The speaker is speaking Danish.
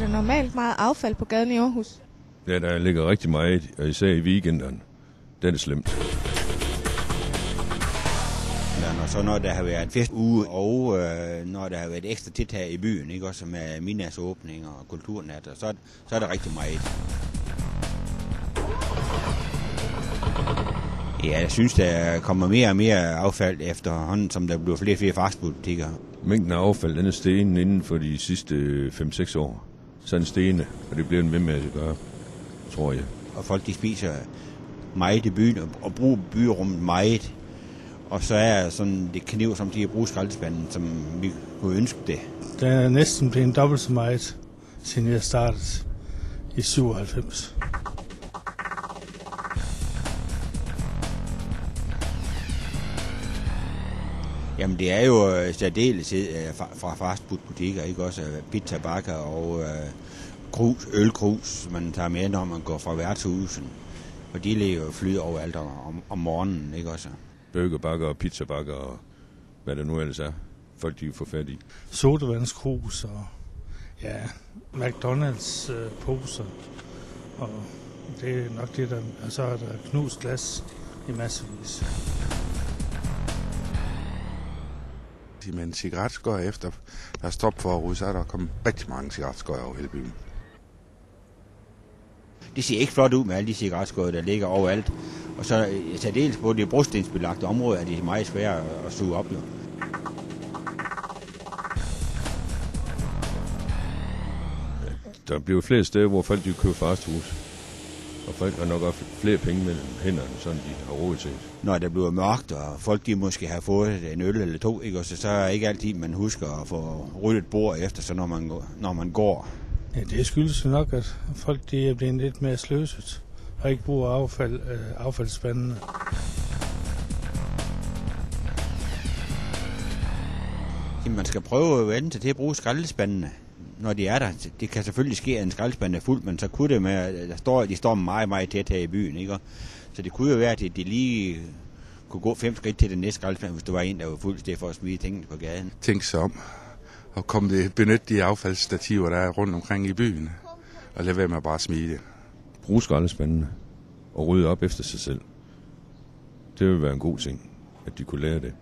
der normalt meget affald på gaden i Aarhus? Ja, der ligger rigtig meget, og især i weekenderne. Det er det slemt. Så når der har været festuge, og når der har været ekstra tiltag i byen, ikke? Også med midnatsåbning og kulturnat, og så er der rigtig meget. Ja, jeg synes, der kommer mere og mere affald efterhånden, som der bliver flere og flere fastfoodbutikker. Mængden af affald, den er steget inden for de sidste 5-6 år. Så er den stigende, og det bliver den ved med at gøre, tror jeg. Og folk, de spiser meget i byen, og bruger byrummet meget. Og så er sådan det kniv, som de bruger skraldespanden, som vi kunne ønske det. Den er næsten blevet dobbelt så meget, siden jeg startede i 97. Jamen det er jo særdeleshed fra fastfoodbutikker, ikke også pizza, bakker og ølkrus, man tager med, når man går fra værtshusen. Og de ligger jo flyder overalt om morgenen, ikke også? Burgerbakker og pizzabakker og hvad der nu ellers er, folk de får fat i. Sodavandskrus og ja, McDonald's poser, og det er nok det der, og så er der knust glas i massevis. Med en cigaretskøj efter der er stop for at ryge, så er der kommet rigtig mange cigaretskøjer over hele byen. Det ser ikke flot ud med alle de cigaretskøjer, der ligger overalt. Og så særdeles på de brostensbelagte områder er de meget svære at suge op. Jo. Der bliver flere steder, hvor folk de køber fasthus. Og folk har nok også flere penge mellem hænderne, sådan de har råd til. Når det bliver mørkt, og folk de måske har fået en øl eller to, ikke? Og så er ikke altid, man husker at få ryddet bord efter, så når man går. Ja, det skyldes jo nok, at folk de er blevet lidt mere sløset og ikke bruger affaldsspandene. Jamen, man skal prøve at vente til at bruge skraldespandene, når de er der. Det kan selvfølgelig ske, at en skraldespand er fuld, men så kunne det med, at de står meget, meget tæt her i byen, ikke? Så det kunne jo være, at de lige kunne gå 5 skridt til den næste skraldespand, hvis du var en, der var fuld, stedet for at smide tingene på gaden. Tænk sig om og benytte de affaldsstativer, der er rundt omkring i byen, og lade være med at bare smide det. Brug skraldespandene og rydde op efter sig selv. Det vil være en god ting, at de kunne lære det.